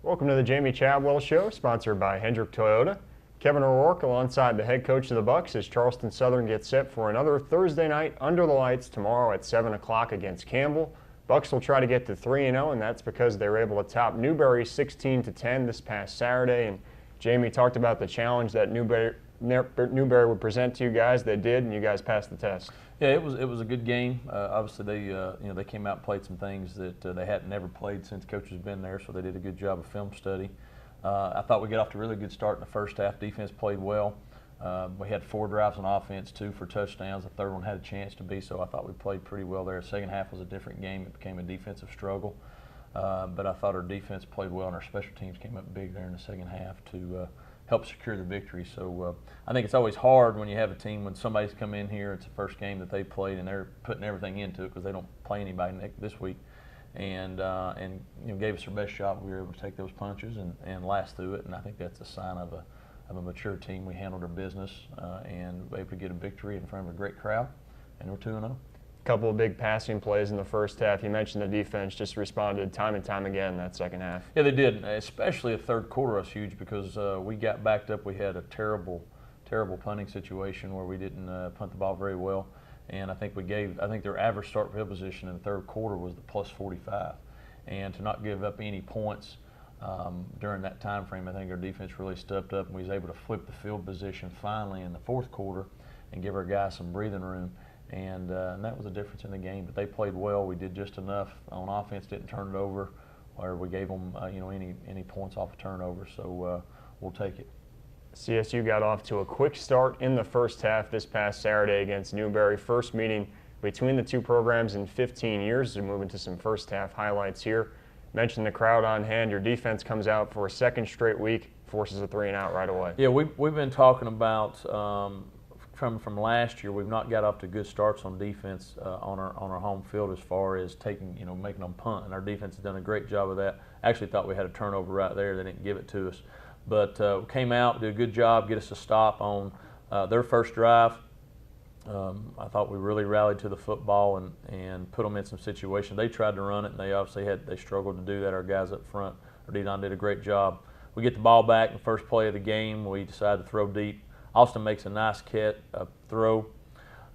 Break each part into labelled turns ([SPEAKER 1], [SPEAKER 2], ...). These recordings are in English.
[SPEAKER 1] Welcome to the Jamey Chadwell Show, sponsored by Hendrick Toyota. Kevin O'Rourke alongside the head coach of the Bucs as Charleston Southern gets set for another Thursday night under the lights tomorrow at 7 o'clock against Campbell. Bucs will try to get to 3-0, and that's because they were able to top Newberry 16-10 this past Saturday. And Jamey talked about the challenge that Newberry would present to you guys. They did, and you guys passed the test.
[SPEAKER 2] Yeah, it was a good game. Obviously, they came out and played some things that they hadn't never played since coach has been there, so they did a good job of film study. I thought we got off to a really good start in the first half. Defense played well. We had 4 drives on offense, 2 for touchdowns. The third one had a chance to be, so I thought we played pretty well there. The second half was a different game. It became a defensive struggle. But I thought our defense played well, and our special teams came up big there in the second half to help secure the victory. So I think it's always hard when you have a team, when somebody's come in here, it's the first game that they played, and they're putting everything into it because they don't play anybody this week. And gave us their best shot. We were able to take those punches and last through it, and I think that's a sign of a mature team. We handled our business and were able to get a victory in front of a great crowd, and we're 2-0.
[SPEAKER 1] Couple of big passing plays in the first half. You mentioned the defense just responded time and time again in that second half.
[SPEAKER 2] Yeah, they did. Especially the third quarter was huge because we got backed up. We had a terrible punting situation where we didn't punt the ball very well. And I think their average start field position in the third quarter was the plus 45. And to not give up any points during that time frame, I think our defense really stepped up and we was able to flip the field position finally in the fourth quarter and give our guys some breathing room. And that was the difference in the game. But they played well. We did just enough on offense, didn't turn it over, or we gave them any points off a turnover. So we'll take it.
[SPEAKER 1] CSU got off to a quick start in the first half this past Saturday against Newberry. First meeting between the two programs in 15 years. We're moving to some first half highlights here. Mentioned the crowd on hand. Your defense comes out for a second straight week, forces a 3-and-out right away.
[SPEAKER 2] Yeah, we've been talking about from last year. We've not got off to good starts on defense on our home field as far as making them punt, and our defense has done a great job of that. Actually thought we had a turnover right there. They didn't give it to us. But came out, did a good job, get us a stop on their first drive. I thought we really rallied to the football and put them in some situations. They tried to run it, and they struggled to do that. Our guys up front, our D-line did a great job. We get the ball back in the first play of the game. We decide to throw deep. Austin makes a nice throw,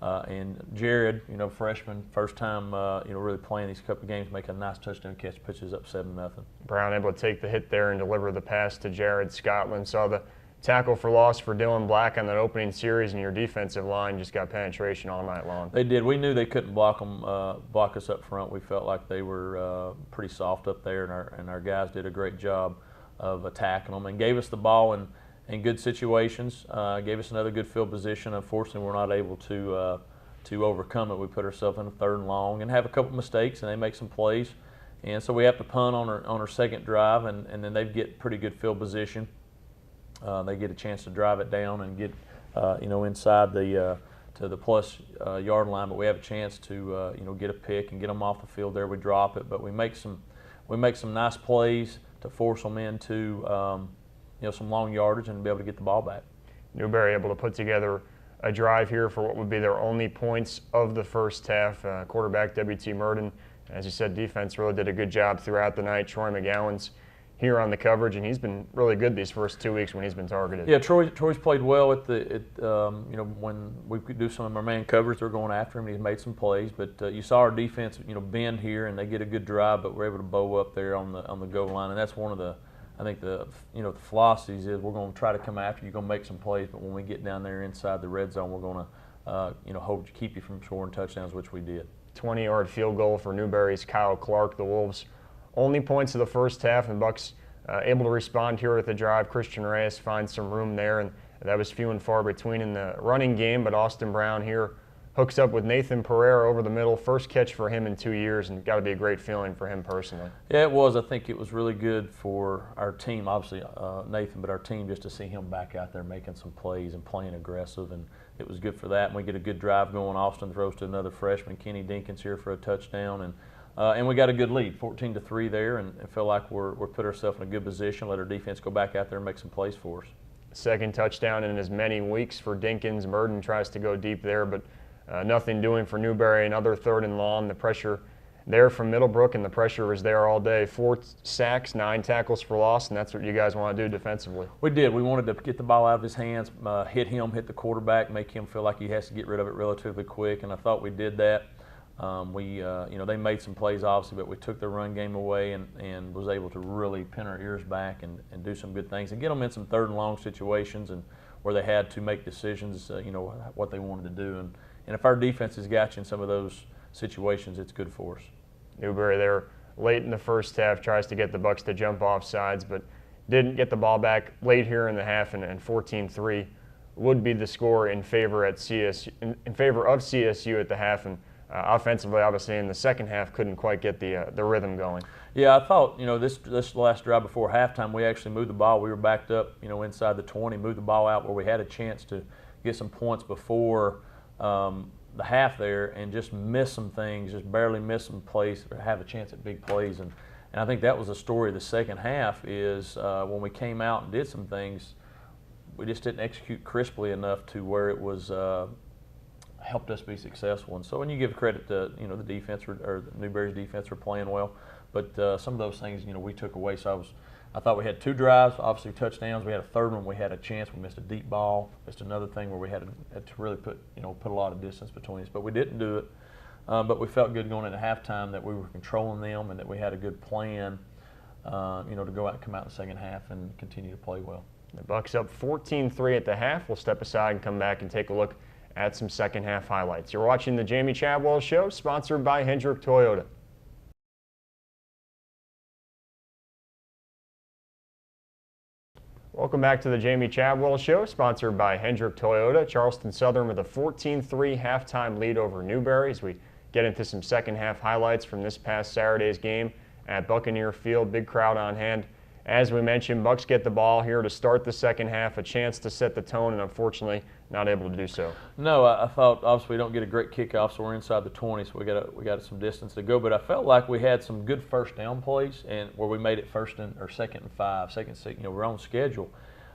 [SPEAKER 2] and Jared, freshman, first time, really playing these couple of games, make a nice touchdown catch, pitches up 7-0.
[SPEAKER 1] Brown able to take the hit there and deliver the pass to Jared Scotland. Saw the tackle for loss for Dylan Black on that opening series, and your defensive line just got penetration all night long.
[SPEAKER 2] They did. We knew they couldn't block us up front. We felt like they were pretty soft up there, and our guys did a great job of attacking them and gave us the ball in good situations, gave us another good field position. Unfortunately, we're not able to overcome it. We put ourselves in a 3rd and long and have a couple mistakes, and they make some plays. And so we have to punt on our second drive, and then they get pretty good field position. They get a chance to drive it down and get inside to the plus yard line, but we have a chance to get a pick and get them off the field there. We drop it, but we make some nice plays to force them into some long yardage and be able to get the ball back.
[SPEAKER 1] Newberry able to put together a drive here for what would be their only points of the first half. Quarterback W.T. Murden, as you said, defense really did a good job throughout the night. Troy McGowan's here on the coverage, and he's been really good these first 2 weeks when he's been targeted.
[SPEAKER 2] Yeah, Troy's played well when we could do some of our man coverage, they're going after him. He's made some plays, but you saw our defense bend here, and they get a good drive, but we're able to bow up there on the goal line, and that's one of the the philosophies is we're going to try to come after you, going to make some plays, but when we get down there inside the red zone, we're going to keep you from scoring touchdowns, which we did.
[SPEAKER 1] 20-yard field goal for Newberry's Kyle Clark. The Wolves only points of the first half, and Bucs able to respond here with the drive. Christian Reyes finds some room there, and that was few and far between in the running game, but Austin Brown here hooks up with Nathan Pereira over the middle. First catch for him in 2 years, and got to be a great feeling for him personally.
[SPEAKER 2] Yeah, it was. I think it was really good for our team, obviously Nathan, but our team just to see him back out there making some plays and playing aggressive, and it was good for that. And we get a good drive going. Austin throws to another freshman, Kenny Dinkins, here for a touchdown, and we got a good lead, 14-3 there, and feel like we're put ourselves in a good position. Let our defense go back out there and make some plays for us.
[SPEAKER 1] Second touchdown in as many weeks for Dinkins. Murden tries to go deep there, but nothing doing for Newberry. Another 3rd and long. The pressure there from Middlebrook, and the pressure was there all day. 4 sacks, 9 tackles for loss, and that's what you guys want to do defensively.
[SPEAKER 2] We did. We wanted to get the ball out of his hands, hit the quarterback, make him feel like he has to get rid of it relatively quick, and I thought we did that. They made some plays, obviously, but we took their run game away and was able to really pin our ears back and do some good things and get them in some 3rd and long situations and where they had to make decisions, what they wanted to do. And if our defense has got you in some of those situations, it's good for us.
[SPEAKER 1] Newberry there late in the first half tries to get the Bucs to jump off sides, but didn't get the ball back late here in the half, and 14-3 would be the score in favor of CSU at the half. And offensively, obviously, in the second half, couldn't quite get the rhythm going.
[SPEAKER 2] Yeah, I thought, this last drive before halftime, we actually moved the ball. We were backed up, inside the 20, moved the ball out where we had a chance to get some points before the half there and just miss some things, just barely miss some plays or have a chance at big plays. And I think that was the story of the second half is when we came out and did some things, we just didn't execute crisply enough to where it was helped us be successful. And so when you give credit to the defense or Newberry's defense for playing well, but some of those things we took away. So I thought we had 2 drives, obviously touchdowns. We had a 3rd one. We had a chance. We missed a deep ball. Missed another thing where we had to really put a lot of distance between us, but we didn't do it. But we felt good going into halftime that we were controlling them and that we had a good plan, to go out and come out in the second half and continue to play well.
[SPEAKER 1] The Bucs up 14-3 at the half. We'll step aside and come back and take a look at some second half highlights. You're watching the Jamey Chadwell Show, sponsored by Hendrick Toyota. Welcome back to the Jamey Chadwell Show, sponsored by Hendrick Toyota. Charleston Southern with a 14-3 halftime lead over Newberry as we get into some second half highlights from this past Saturday's game at Buccaneer Field. Big crowd on hand. As we mentioned, Bucs get the ball here to start the second half, a chance to set the tone, and unfortunately not able to do so.
[SPEAKER 2] No, I thought obviously we don't get a great kickoff, so we're inside the 20, so we got some distance to go. But I felt like we had some good first down plays, and where we made it second and 5, second, 6. We're on schedule,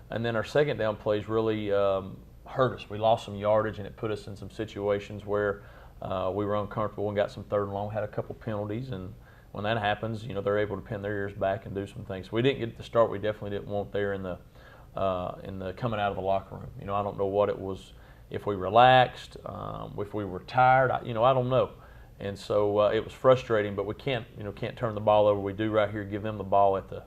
[SPEAKER 2] and then our second down plays really hurt us. We lost some yardage, and it put us in some situations where we were uncomfortable and got some 3rd and long, had a couple penalties, and when that happens, they're able to pin their ears back and do some things. We didn't get the start we definitely didn't want there in the coming out of the locker room. I don't know what it was, if we relaxed, if we were tired. I don't know. And so it was frustrating, but we can't turn the ball over. We do right here, give them the ball at the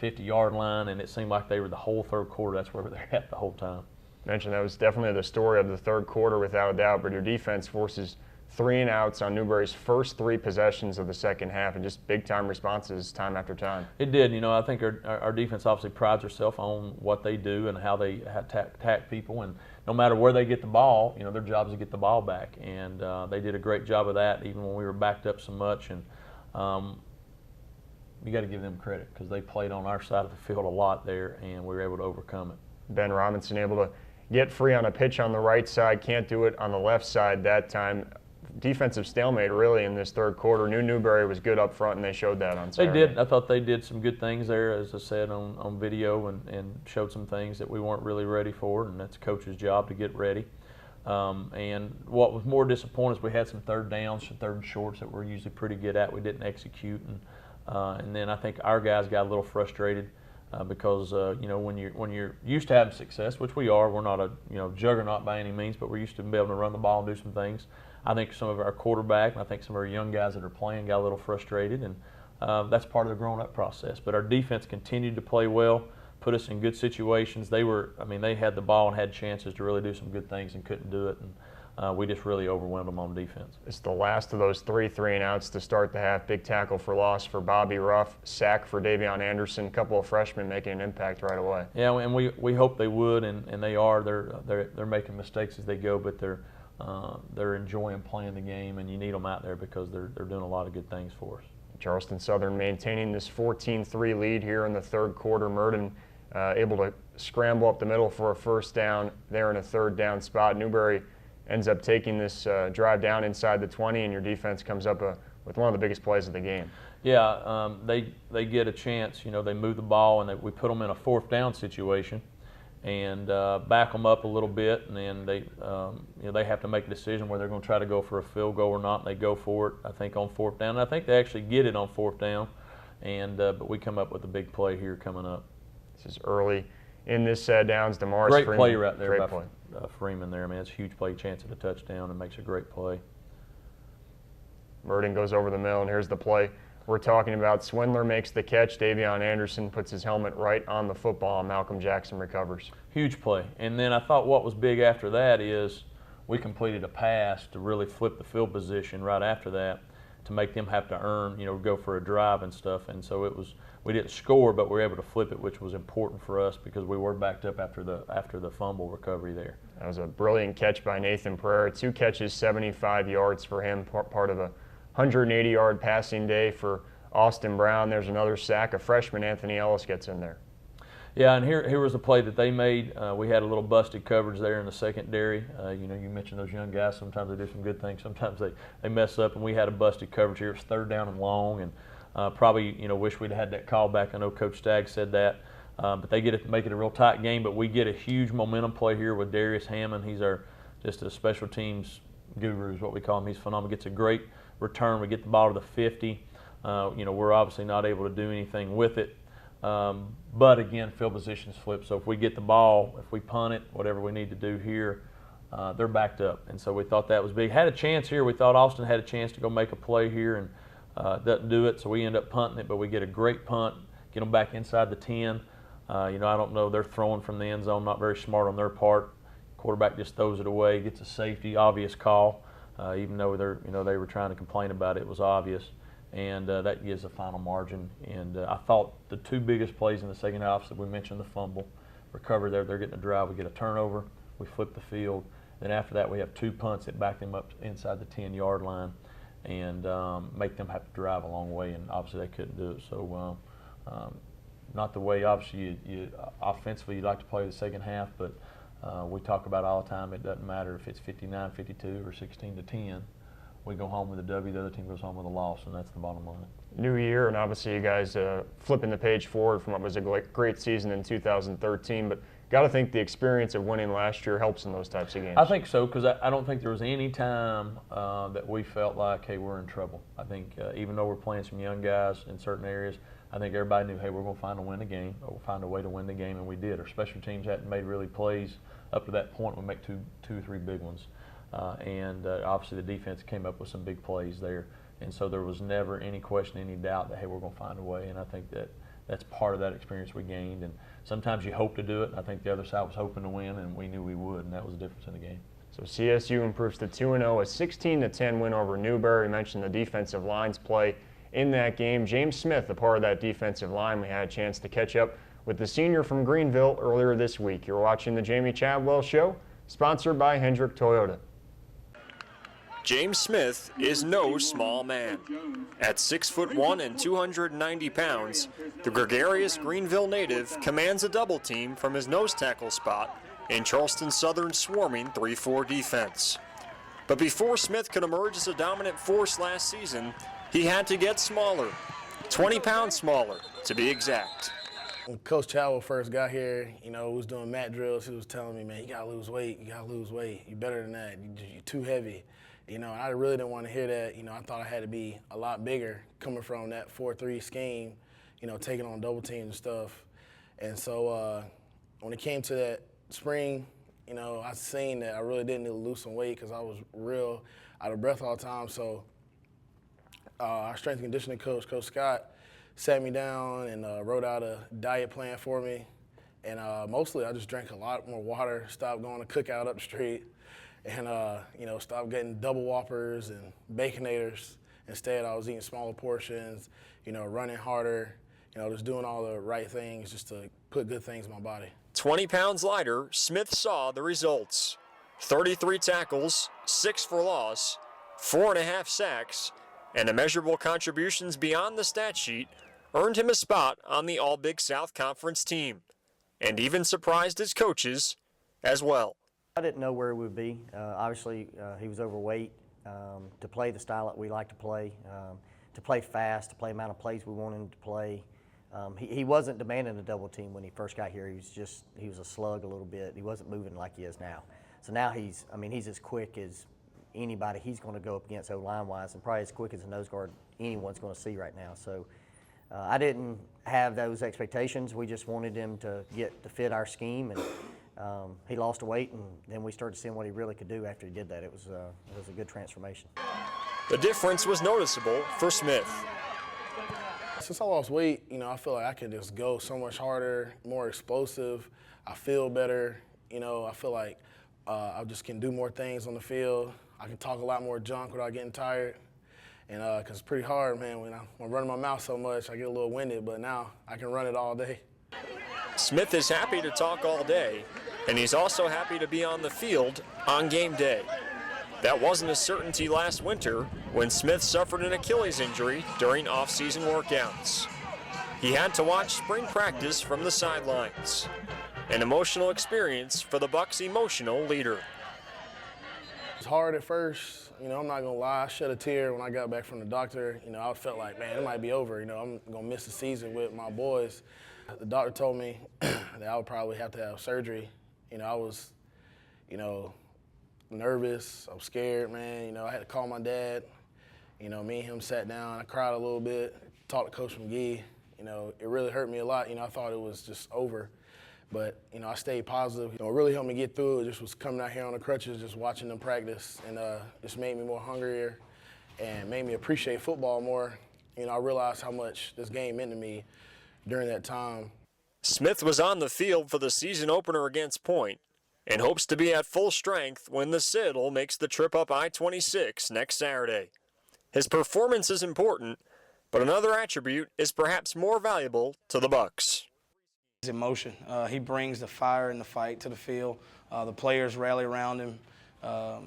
[SPEAKER 2] 50-yard line, and it seemed like they were the whole 3rd quarter. That's where they're at the whole time.
[SPEAKER 1] Mentioned that was definitely the story of the 3rd quarter without a doubt, but your defense forces 3 and outs on Newberry's first 3 possessions of the second half, and just big-time responses time after time.
[SPEAKER 2] It did. I think our defense obviously prides herself on what they do and how they attack people, and no matter where they get the ball, their job is to get the ball back, and they did a great job of that even when we were backed up so much. And you got to give them credit because they played on our side of the field a lot there, and we were able to overcome it.
[SPEAKER 1] Ben Robinson able to get free on a pitch on the right side, can't do it on the left side that time. Defensive stalemate really in this 3rd quarter. Newberry was good up front, and they showed that on Saturday.
[SPEAKER 2] They did. I thought they did some good things there, as I said, on video, and showed some things that we weren't really ready for, and that's coach's job to get ready. And what was more disappointing is we had some 3rd downs, some 3rd and shorts that we're usually pretty good at. We didn't execute, and then I think our guys got a little frustrated because when you're used to having success, which we are, we're not a juggernaut by any means, but we're used to being able to run the ball and do some things. I think some of our quarterback and I think some of our young guys that are playing got a little frustrated, and that's part of the growing-up process. But our defense continued to play well, put us in good situations. They had the ball and had chances to really do some good things and couldn't do it, and we just really overwhelmed them on defense.
[SPEAKER 1] It's the last of those 3 and outs to start the half. Big tackle for loss for Bobby Ruff, sack for Davion Anderson, a couple of freshmen making an impact right away.
[SPEAKER 2] Yeah, and we hope they would, and they are. They're making mistakes as they go, but they're enjoying playing the game, and you need them out there because they're doing a lot of good things for us.
[SPEAKER 1] Charleston Southern maintaining this 14-3 lead here in the 3rd quarter. Merton able to scramble up the middle for a 1st down there in a 3rd down spot. Newberry ends up taking this drive down inside the 20, and your defense comes up with one of the biggest plays of the game.
[SPEAKER 2] Yeah, they get a chance. They move the ball, and we put them in a 4th down situation. and back them up a little bit, and then they, they have to make a decision where they're going to try to go for a field goal or not. And they go for it, I think, on 4th down. And I think they actually get it on 4th down, and but we come up with a big play here coming up.
[SPEAKER 1] This is early in this Downs. DeMaurice
[SPEAKER 2] Great
[SPEAKER 1] Freeman.
[SPEAKER 2] play right there
[SPEAKER 1] Great
[SPEAKER 2] by
[SPEAKER 1] play.
[SPEAKER 2] Freeman there. I mean, it's a huge play, chance at a touchdown, and makes a great play.
[SPEAKER 1] Merton goes over the middle, and here's the play we're talking about. Swindler makes the catch. Davion Anderson puts his helmet right on the football, and Malcolm Jackson recovers.
[SPEAKER 2] Huge play. And then I thought what was big after that is we completed a pass to really flip the field position right after that to make them have to earn, go for a drive and stuff. And so it was, we didn't score, but we were able to flip it, which was important for us because we were backed up after the fumble recovery there.
[SPEAKER 1] That was a brilliant catch by Nathan Pereira. 2 catches, 75 yards for him, part of a 180-yard passing day for Austin Brown. There's another sack. A freshman, Anthony Ellis, gets in there.
[SPEAKER 2] Yeah, and here was a play that they made. We had a little busted coverage there in the secondary. You mentioned those young guys. Sometimes they do some good things. Sometimes they mess up, and we had a busted coverage here. It's 3rd down and long, and probably wish we'd had that call back. I know Coach Stagg said that, but they make it a real tight game. But we get a huge momentum play here with Darius Hammond. He's just a special teams guru is what we call him. He's phenomenal. Gets a great return. We get the ball to the 50. We're obviously not able to do anything with it. But again, field positions flip. So if we get the ball, if we punt it, whatever we need to do here, they're backed up. And so we thought that was big. Had a chance here. We thought Austin had a chance to go make a play here and doesn't do it. So we end up punting it, but we get a great punt, get them back inside the 10. I don't know. They're throwing from the end zone, not very smart on their part. Quarterback just throws it away, gets a safety, obvious call. Even though they were trying to complain about it, it was obvious. And that gives a final margin. And I thought the 2 biggest plays in the second half, so we mentioned the fumble, recover there, they're getting a drive, we get a turnover, we flip the field. Then after that we have 2 punts that back them up inside the 10-yard line and make them have to drive a long way, and obviously they couldn't do it. So not the way, obviously, you offensively you'd like to play the second half, but we talk about all the time, it doesn't matter if it's 59-52 or 16-10. We go home with a W, the other team goes home with a loss, and that's the bottom line.
[SPEAKER 1] New year, and obviously you guys flipping the page forward from what was a great season in 2013, but got to think the experience of winning last year helps in those types of games.
[SPEAKER 2] I think so, because I don't think there was any time that we felt like, hey, we're in trouble. I think even though we're playing some young guys in certain areas, I think everybody knew, hey, we're going to find a way to win the game, and we did. Our special teams hadn't made really plays up to that point. We make two or three big ones. Obviously the defense came up with some big plays there, and so there was never any question, any doubt that, hey, we're going to find a way. And I think that's part of that experience we gained. And sometimes you hope to do it. I think the other side was hoping to win, and we knew we would, and that was the difference in the game.
[SPEAKER 1] So CSU improves to 2-0, a 16-10 win over Newberry. You mentioned the defensive line's play in that game. James Smith, a part of that defensive line, we had a chance to catch up with the senior from Greenville earlier this week. You're watching the Jamey Chadwell Show, sponsored by Hendrick Toyota.
[SPEAKER 3] James Smith is no small man. At 6'1" and 290 pounds, the gregarious Greenville native commands a double team from his nose tackle spot in Charleston Southern's swarming 3-4 defense. But before Smith could emerge as a dominant force last season, he had to get smaller, 20 pounds smaller to be exact.
[SPEAKER 4] When Coach Chadwell first got here, we was doing mat drills. He was telling me, man, you gotta lose weight, you better than that, you're too heavy. I really didn't want to hear that. I thought I had to be a lot bigger coming from that 4-3 scheme, taking on double teams and stuff. And so when it came to that spring, I seen that I really didn't need to lose some weight because I was real out of breath all the time. So our strength and conditioning coach, Coach Scott, sat me down and wrote out a diet plan for me. And mostly I just drank a lot more water, stopped going to cookout up the street, and stopped getting double whoppers and baconators. Instead, I was eating smaller portions, running harder, just doing all the right things just to put good things in my body.
[SPEAKER 3] 20 pounds lighter, Smith saw the results. 33 tackles, 6 for loss, 4.5 sacks, and immeasurable contributions beyond the stat sheet earned him a spot on the All-Big South Conference team, and even surprised his coaches as well.
[SPEAKER 5] I didn't know where we would be. Obviously, he was overweight. To play the style that we like to play fast, to play the amount of plays we want him to play, He wasn't demanding a double team when he first got here. He was a slug a little bit. He wasn't moving like he is now. So now he's as quick as anybody he's going to go up against O-line wise, and probably as quick as a nose guard anyone's going to see right now. So I didn't have those expectations. We just wanted him to get to fit our scheme, and he lost a weight, and then we started seeing what he really could do after he did that. It was a good transformation.
[SPEAKER 3] The difference was noticeable for Smith.
[SPEAKER 4] Since I lost weight, I feel like I can just go so much harder, more explosive. I feel better. I feel like I just can do more things on the field. I can talk a lot more junk without getting tired. And because it's pretty hard, man, when I'm running my mouth so much, I get a little winded, but now I can run it all day.
[SPEAKER 3] Smith is happy to talk all day, and he's also happy to be on the field on game day. That wasn't a certainty last winter when Smith suffered an Achilles injury during off-season workouts. He had to watch spring practice from the sidelines. An emotional experience for the Bucs' emotional leader.
[SPEAKER 4] It's hard at first. I'm not going to lie. I shed a tear when I got back from the doctor. I felt like, man, it might be over. I'm going to miss the season with my boys. The doctor told me that I would probably have to have surgery. I was, nervous. I was scared, man. I had to call my dad. Me and him sat down. I cried a little bit. Talked to Coach McGee. It really hurt me a lot. I thought it was just over. But, I stayed positive. What really helped me get through it just was coming out here on the crutches, just watching them practice, and just made me more hungrier and made me appreciate football more. I realized how much this game meant to me during that time.
[SPEAKER 3] Smith was on the field for the season opener against Point and hopes to be at full strength when the Citadel makes the trip up I-26 next Saturday. His performance is important, but another attribute is perhaps more valuable to the Bucs.
[SPEAKER 6] His emotion. He brings the fire and the fight to the field. The players rally around him.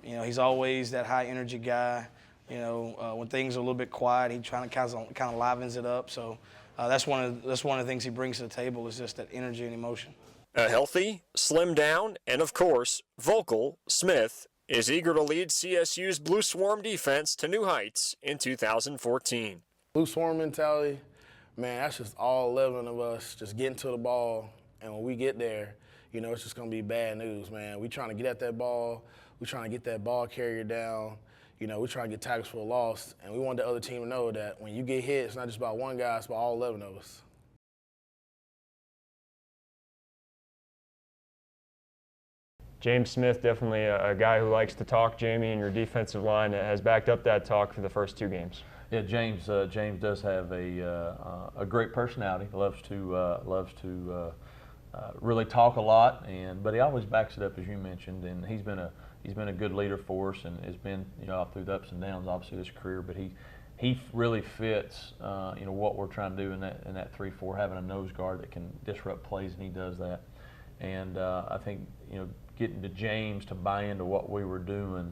[SPEAKER 6] He's always that high energy guy. When things are a little bit quiet, he kind of livens it up. So that's one of the things he brings to the table is just that energy and emotion.
[SPEAKER 3] A healthy, slimmed down, and of course, vocal Smith is eager to lead CSU's Blue Swarm defense to new heights in 2014.
[SPEAKER 4] Blue Swarm mentality, man, that's just all 11 of us just getting to the ball, and when we get there, it's just going to be bad news, man. We're trying to get at that ball. We're trying to get that ball carrier down. We're trying to get tackles for a loss, and we want the other team to know that when you get hit, it's not just about one guy, it's about all 11 of us.
[SPEAKER 1] James Smith, definitely a guy who likes to talk, Jamey, and your defensive line has backed up that talk for the first two games.
[SPEAKER 2] Yeah, James does have a great personality. Loves to really talk a lot, but he always backs it up, as you mentioned. And he's been a good leader for us, and has been all through the ups and downs, obviously, of his career. But he really fits what we're trying to do in that 3-4, having a nose guard that can disrupt plays, and he does that. And I think getting to James to buy into what we were doing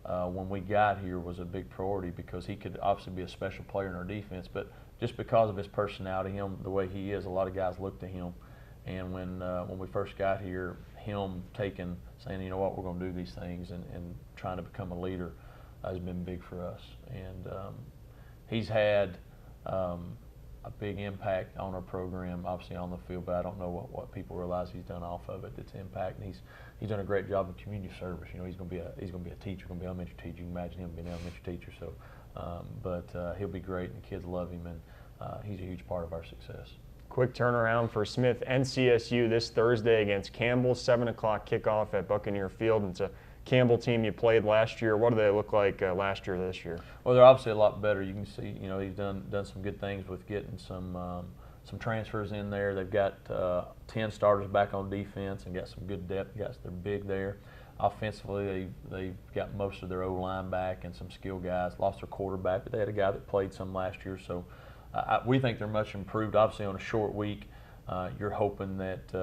[SPEAKER 2] when we got here was a big priority, because he could obviously be a special player in our defense, but just because of his personality, the way he is, a lot of guys look to him. And when we first got here, him saying, you know what, we're going to do these things, and trying to become a leader has been big for us. And he's had a big impact on our program, obviously on the field, but I don't know what people realize he's done off of it. It's impact, and he's done a great job of community service. He's going to be a teacher, going to be an elementary teacher. You can imagine him being an elementary teacher. So, but he'll be great, and the kids love him, and he's a huge part of our success.
[SPEAKER 1] Quick turnaround for Smith and CSU this Thursday against Campbell, 7 o'clock kickoff at Buccaneer Field. It's a Campbell team you played last year. What do they look like last year, this year?
[SPEAKER 2] Well, they're obviously a lot better. You can see, he's done some good things with getting some transfers in there. They've got 10 starters back on defense and got some good depth. They're big there. Offensively, they've got most of their O-line back and some skill guys. Lost their quarterback, but they had a guy that played some last year. So we think they're much improved. Obviously, on a short week, you're hoping that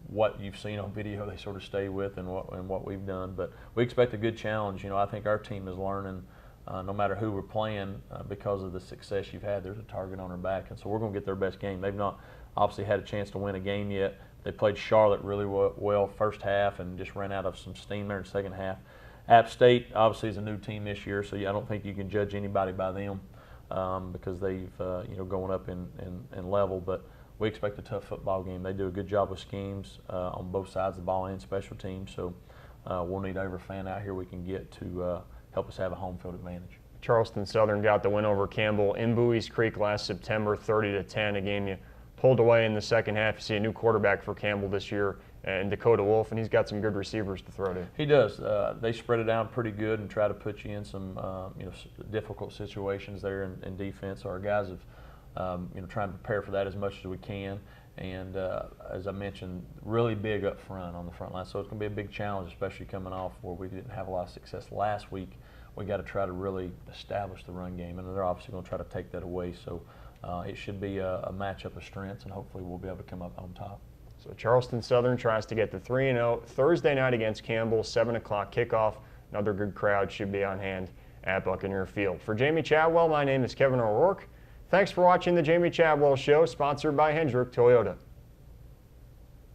[SPEAKER 2] what you've seen on video they sort of stay with, and what we've done. But we expect a good challenge. I think our team is learning, no matter who we're playing, because of the success you've had, there's a target on our back, and so we're going to get their best game. They've not obviously had a chance to win a game yet. They played Charlotte really well first half and just ran out of some steam there in the second half. App State obviously is a new team this year, so I don't think you can judge anybody by them. because they've going up in level. But we expect a tough football game. They do a good job with schemes on both sides of the ball and special teams. So we'll need every fan out here we can get to help us have a home field advantage.
[SPEAKER 1] Charleston Southern got the win over Campbell in Bowie's Creek last September, 30-10. A game you pulled away in the second half. You see a new quarterback for Campbell this year, and Dakota Wolf, and he's got some good receivers to throw to.
[SPEAKER 2] He does. They spread it out pretty good and try to put you in some difficult situations there in defense. Our guys have trying to prepare for that as much as we can. And as I mentioned, really big up front on the front line. So it's going to be a big challenge, especially coming off where we didn't have a lot of success last week. We got to try to really establish the run game, and they're obviously going to try to take that away. So it should be a matchup of strengths, and hopefully we'll be able to come up on top.
[SPEAKER 1] So Charleston Southern tries to get the 3-0 Thursday night against Campbell, 7 o'clock kickoff. Another good crowd should be on hand at Buccaneer Field. For Jamey Chadwell, my name is Kevin O'Rourke. Thanks for watching the Jamey Chadwell Show, sponsored by Hendrick Toyota.